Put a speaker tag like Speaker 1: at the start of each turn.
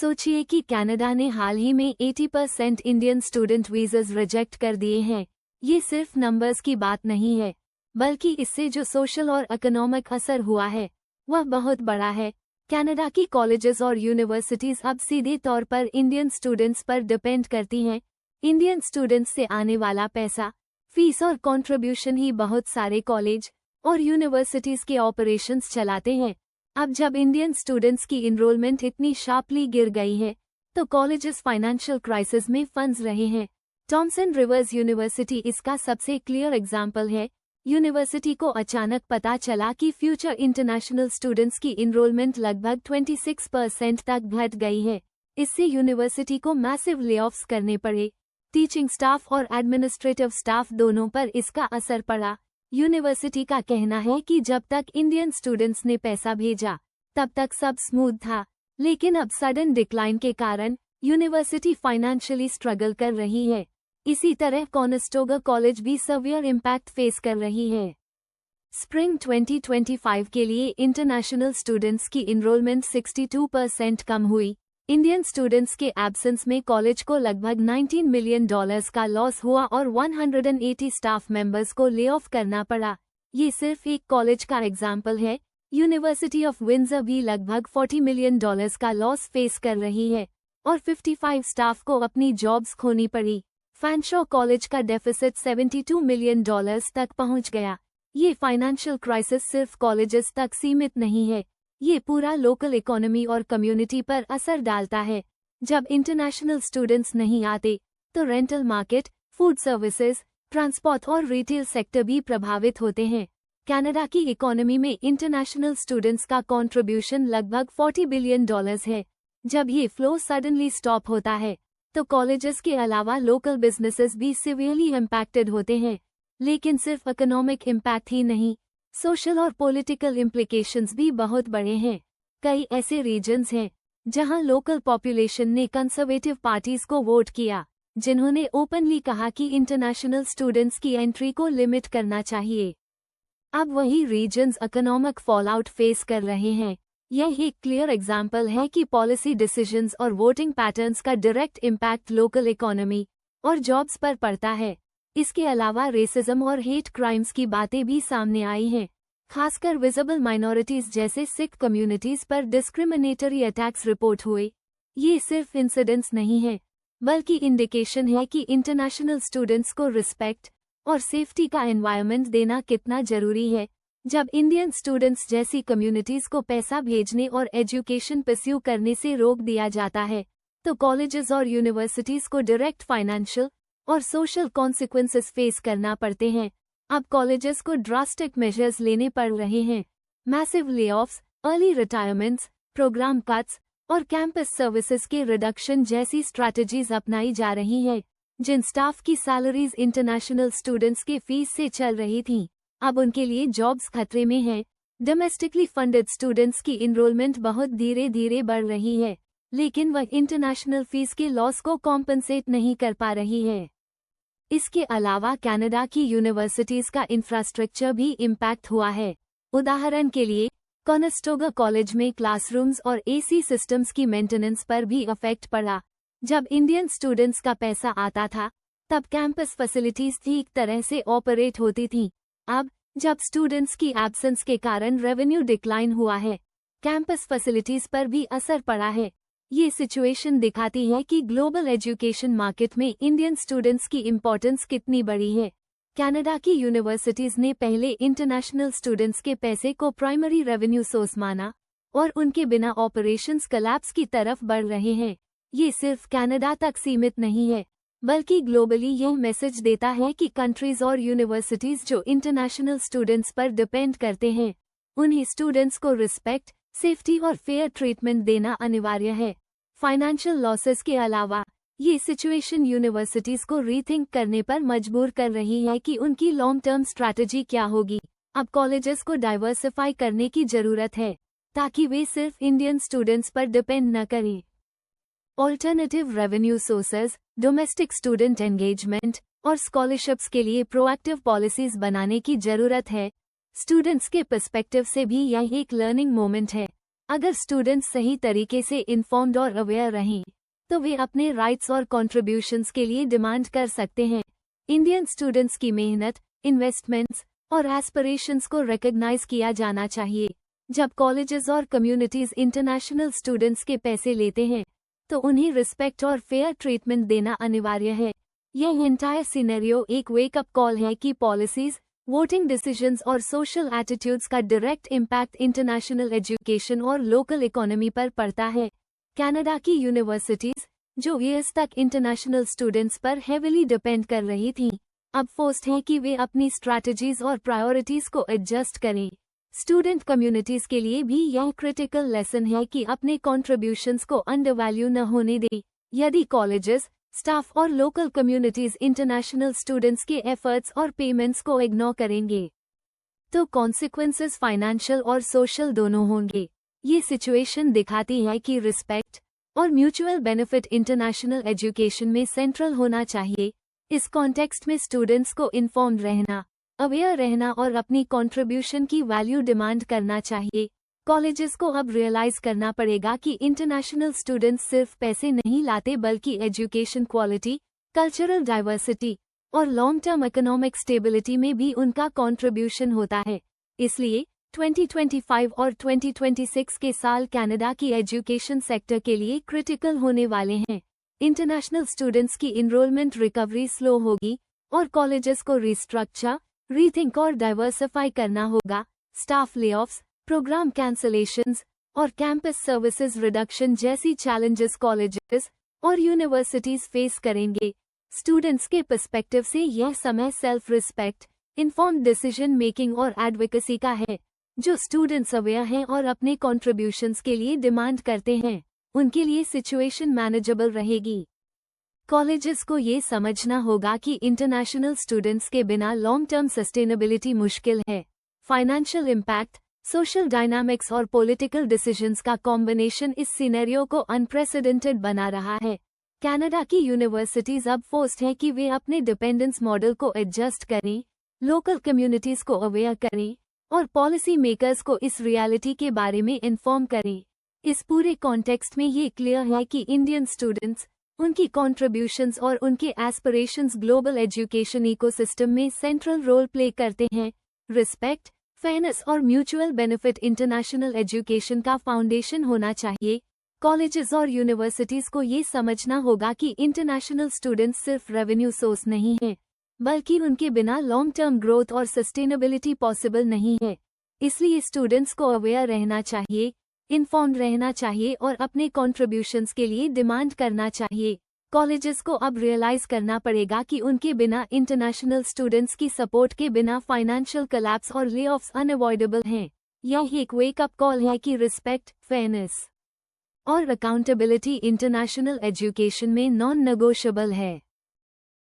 Speaker 1: सोचिए कि कनाडा ने हाल ही में 80% इंडियन स्टूडेंट वीज़ास रिजेक्ट कर दिए हैं। ये सिर्फ नंबर्स की बात नहीं है, बल्कि इससे जो सोशल और इकोनॉमिक असर हुआ है वह बहुत बड़ा है। कनाडा की कॉलेजेस और यूनिवर्सिटीज अब सीधे तौर पर इंडियन स्टूडेंट्स पर डिपेंड करती हैं। इंडियन स्टूडेंट्स से आने वाला पैसा, फीस और कंट्रीब्यूशन ही बहुत सारे कॉलेज और यूनिवर्सिटीज के ऑपरेशंस चलाते हैं। अब जब इंडियन स्टूडेंट्स की इनरोलमेंट इतनी शार्पली गिर गई है, तो कॉलेजेस फाइनेंशियल क्राइसिस में फंस रहे हैं। थॉमसन रिवर्स यूनिवर्सिटी इसका सबसे क्लियर एग्जाम्पल है। यूनिवर्सिटी को अचानक पता चला कि फ्यूचर इंटरनेशनल स्टूडेंट्स की इनरोलमेंट लगभग 26% तक घट गई है। इससे यूनिवर्सिटी को मैसिव लेऑफ्स करने पड़े। टीचिंग स्टाफ और एडमिनिस्ट्रेटिव स्टाफ दोनों पर इसका असर पड़ा। यूनिवर्सिटी का कहना है कि जब तक इंडियन स्टूडेंट्स ने पैसा भेजा तब तक सब स्मूथ था, लेकिन अब सडन डिक्लाइन के कारण यूनिवर्सिटी फाइनेंशियली स्ट्रगल कर रही है। इसी तरह कॉनेस्टोगा कॉलेज भी सवियर इम्पैक्ट फेस कर रही है। स्प्रिंग 2025 के लिए इंटरनेशनल स्टूडेंट्स की इनरोलमेंट 62% कम हुई। इंडियन स्टूडेंट्स के एब्सेंस में कॉलेज को लगभग $19 मिलियन का लॉस हुआ और 180 स्टाफ मेंबर्स को ले ऑफ करना पड़ा। ये सिर्फ एक कॉलेज का एग्जाम्पल है। यूनिवर्सिटी ऑफ विंडसर भी लगभग $40 मिलियन का लॉस फेस कर रही है और 55 स्टाफ को अपनी जॉब्स खोनी पड़ी। फैनशॉ कॉलेज का डेफिसिट $72 मिलियन तक पहुंच गया। ये फाइनेंशियल क्राइसिस सिर्फ कॉलेजेस तक सीमित नहीं है, ये पूरा लोकल इकोनॉमी और कम्युनिटी पर असर डालता है। जब इंटरनेशनल स्टूडेंट्स नहीं आते, तो rental market, food services, transport और रिटेल सेक्टर भी प्रभावित होते हैं। कनाडा की इकोनॉमी में इंटरनेशनल स्टूडेंट्स का कंट्रीब्यूशन लगभग $40 बिलियन है। जब ये फ्लो सडनली स्टॉप होता है, तो कॉलेजेस के अलावा लोकल बिजनेसेस भी सिवियरली इम्पैक्टेड होते हैं। लेकिन सिर्फ इकोनॉमिक इम्पैक्ट ही नहीं, सोशल और पॉलिटिकल इम्प्लिकेशंस भी बहुत बड़े हैं। कई ऐसे रीजन्स हैं जहां लोकल पॉपुलेशन ने कंजर्वेटिव पार्टीज को वोट किया, जिन्होंने ओपनली कहा कि इंटरनेशनल स्टूडेंट्स की एंट्री को लिमिट करना चाहिए। अब वही रीजन्स इकोनॉमिक फॉलआउट फेस कर रहे हैं। यह एक क्लियर एग्जाम्पल है कि पॉलिसी डिसीजंस और वोटिंग पैटर्न्स का डायरेक्ट इम्पैक्ट लोकल इकोनॉमी और जॉब्स पर पड़ता है। इसके अलावा रेसिज्म और हेट क्राइम्स की बातें भी सामने आई हैं, खासकर विजिबल माइनॉरिटीज जैसे सिख कम्युनिटीज पर डिस्क्रिमिनेटरी अटैक्स रिपोर्ट हुए। ये सिर्फ इंसिडेंट्स नहीं है, बल्कि इंडिकेशन है कि इंटरनेशनल स्टूडेंट्स को रिस्पेक्ट और सेफ्टी का एनवायरनमेंट देना कितना जरूरी है। जब इंडियन स्टूडेंट्स जैसी कम्युनिटीज को पैसा भेजने और एजुकेशन परस्यू करने से रोक दिया जाता है, तो कॉलेजेस और यूनिवर्सिटीज को डायरेक्ट फाइनेंशियल और सोशल कॉन्सिक्वेंसेस फेस करना पड़ते हैं। अब कॉलेजेस को ड्रास्टिक मेजर्स लेने पड़ रहे हैं। Massive layoffs, early retirements, program cuts और कैंपस सर्विसेज के रिडक्शन जैसी स्ट्रैटेजीज अपनाई जा रही हैं। जिन स्टाफ की सैलरीज इंटरनेशनल स्टूडेंट्स के फीस से चल रही थीं, अब उनके लिए जॉब्स खतरे में हैं। डोमेस्टिकली फंडेड स्टूडेंट्स की इनरोलमेंट बहुत धीरे धीरे बढ़ रही है, लेकिन वह इंटरनेशनल फीस के लॉस को कॉम्पनसेट नहीं कर पा रही है। इसके अलावा कनाडा की यूनिवर्सिटीज का इंफ्रास्ट्रक्चर भी इम्पैक्ट हुआ है। उदाहरण के लिए, कॉनेस्टोगा कॉलेज में क्लासरूम्स और एसी सिस्टम्स की मेंटेनेंस पर भी इफेक्ट पड़ा। जब इंडियन स्टूडेंट्स का पैसा आता था, तब कैंपस फैसिलिटीज ठीक तरह से ऑपरेट होती थीं। अब जब स्टूडेंट्स की एब्सेंस के कारण रेवेन्यू डिक्लाइन हुआ है, कैंपस फैसिलिटीज पर भी असर पड़ा है। ये सिचुएशन दिखाती है कि ग्लोबल एजुकेशन मार्केट में इंडियन स्टूडेंट्स की इम्पोर्टेंस कितनी बड़ी है। कनाडा की यूनिवर्सिटीज ने पहले इंटरनेशनल स्टूडेंट्स के पैसे को प्राइमरी रेवेन्यू सोर्स माना और उनके बिना ऑपरेशंस कोलैप्स की तरफ बढ़ रहे हैं। ये सिर्फ कनाडा तक सीमित नहीं है, बल्कि ग्लोबली यह मैसेज देता है कि कंट्रीज और यूनिवर्सिटीज जो इंटरनेशनल स्टूडेंट्स पर डिपेंड करते हैं, उन्हें स्टूडेंट्स को रिस्पेक्ट, सेफ्टी और फेयर ट्रीटमेंट देना अनिवार्य है। फाइनेंशियल लॉसेस के अलावा, ये सिचुएशन यूनिवर्सिटीज को रीथिंक करने पर मजबूर कर रही है कि उनकी लॉन्ग टर्म स्ट्रैटेजी क्या होगी। अब कॉलेजेस को डाइवर्सिफाई करने की जरूरत है, ताकि वे सिर्फ इंडियन स्टूडेंट्स पर डिपेंड न करें। Alternative revenue sources, domestic student engagement और स्कॉलरशिप्स के लिए प्रोएक्टिव पॉलिसीज बनाने की जरूरत है। स्टूडेंट्स के पर्सपेक्टिव से भी यह एक लर्निंग मोमेंट है। अगर स्टूडेंट्स सही तरीके से इन्फॉर्म्ड और अवेयर रहें तो वे अपने राइट्स और कॉन्ट्रीब्यूशंस के लिए डिमांड कर सकते हैं। इंडियन स्टूडेंट्स की मेहनत, इन्वेस्टमेंट्स और एस्पिरेशंस को रिकॉग्नाइज किया जाना चाहिए। जब कॉलेजेस और कम्युनिटीज इंटरनेशनल स्टूडेंट्स के पैसे लेते हैं तो उन्हें रिस्पेक्ट और फेयर ट्रीटमेंट देना अनिवार्य है। यह एंटायर सिनेरियो एक वेकअप कॉल है कि पॉलिसीज, वोटिंग डिसीजंस और सोशल एटीट्यूड्स का डायरेक्ट इम्पैक्ट इंटरनेशनल एजुकेशन और लोकल इकोनॉमी पर पड़ता है। कनाडा की यूनिवर्सिटीज, जो ईयर्स तक इंटरनेशनल स्टूडेंट्स पर हेविली डिपेंड कर रही थीं, अब फोर्स्ड हैं कि वे अपनी स्ट्रैटेजीज और प्रायोरिटीज को एडजस्ट करें। स्टूडेंट कम्युनिटीज के लिए भी यह क्रिटिकल लेसन है कि अपने कॉन्ट्रीब्यूशंस को अंडरवैल्यू न होने दें। यदि कॉलेजेस, स्टाफ और लोकल कम्युनिटीज इंटरनेशनल स्टूडेंट्स के एफर्ट्स और पेमेंट्स को इग्नोर करेंगे तो कॉन्सिक्वेंसेस फाइनेंशियल और सोशल दोनों होंगे। ये सिचुएशन दिखाती है कि रिस्पेक्ट और म्यूचुअल बेनिफिट इंटरनेशनल एजुकेशन में सेंट्रल होना चाहिए। इस कॉन्टेक्स्ट में स्टूडेंट्स को इन्फॉर्म्ड रहना, अवेयर रहना और अपनी कंट्रीब्यूशन की वैल्यू डिमांड करना चाहिए। कॉलेजेस को अब रियलाइज करना पड़ेगा कि इंटरनेशनल स्टूडेंट्स सिर्फ पैसे नहीं लाते बल्कि एजुकेशन क्वालिटी, कल्चरल डाइवर्सिटी और लॉन्ग टर्म इकोनॉमिक स्टेबिलिटी में भी उनका कंट्रीब्यूशन होता है। इसलिए 2025 और 2026 के साल कनाडा की एजुकेशन सेक्टर के लिए क्रिटिकल होने वाले हैं। इंटरनेशनल स्टूडेंट्स की इनरोलमेंट रिकवरी स्लो होगी और कॉलेजेस को रिस्ट्रक्चर, रीथिंक और डाइवर्सिफाई करना होगा। स्टाफ लेऑफ्स, प्रोग्राम कैंसलेशंस और कैंपस सर्विसेज रिडक्शन जैसी चैलेंजेस कॉलेजेस और यूनिवर्सिटीज फेस करेंगे। स्टूडेंट्स के पर्सपेक्टिव से यह समय self respect, informed decision making और एडवोकेसी का है। जो स्टूडेंट्स अवेयर हैं और अपने कॉन्ट्रीब्यूशंस के लिए डिमांड करते हैं, उनके लिए सिचुएशन मैनेजेबल रहेगी। कॉलेजेस को ये समझना होगा कि इंटरनेशनल स्टूडेंट्स के बिना लॉन्ग टर्म सस्टेनेबिलिटी मुश्किल है। फाइनेंशियल इम्पैक्ट, सोशल डायनामिक्स और पॉलिटिकल डिसीजंस का कॉम्बिनेशन इस सिनेरियो को अनप्रेसिडेंटेड बना रहा है। कनाडा की यूनिवर्सिटीज अब फोर्स्ड हैं कि वे अपने डिपेंडेंस मॉडल को एडजस्ट करें, लोकल कम्युनिटीज को अवेयर करें और पॉलिसी मेकर्स को इस रियलिटी के बारे में इन्फॉर्म करें। इस पूरे कॉन्टेक्स्ट में ये क्लियर है कि इंडियन स्टूडेंट्स, उनकी कॉन्ट्रीब्यूशंस और उनके एस्पिरेशंस ग्लोबल एजुकेशन इकोसिस्टम में सेंट्रल रोल प्ले करते हैं। रिस्पेक्ट, फेयरनेस और म्यूचुअल बेनिफिट इंटरनेशनल एजुकेशन का फाउंडेशन होना चाहिए। कॉलेजेस और यूनिवर्सिटीज को ये समझना होगा कि इंटरनेशनल स्टूडेंट्स सिर्फ रेवेन्यू सोर्स नहीं है, बल्कि उनके बिना लॉन्ग टर्म ग्रोथ और सस्टेनेबिलिटी पॉसिबल नहीं है। इसलिए स्टूडेंट्स को अवेयर रहना चाहिए, इन्फॉर्म्ड रहना चाहिए और अपने कॉन्ट्रीब्यूशंस के लिए डिमांड करना चाहिए। कॉलेजेस को अब रियलाइज करना पड़ेगा कि उनके बिना इंटरनेशनल स्टूडेंट्स की सपोर्ट के बिना फाइनेंशियल कोलैप्स और लेऑफ्स अनअवॉइडेबल हैं। यह एक वेकअप कॉल है कि रिस्पेक्ट, फेयरनेस और अकाउंटेबिलिटी इंटरनेशनल एजुकेशन में नॉन नेगोशिएबल है।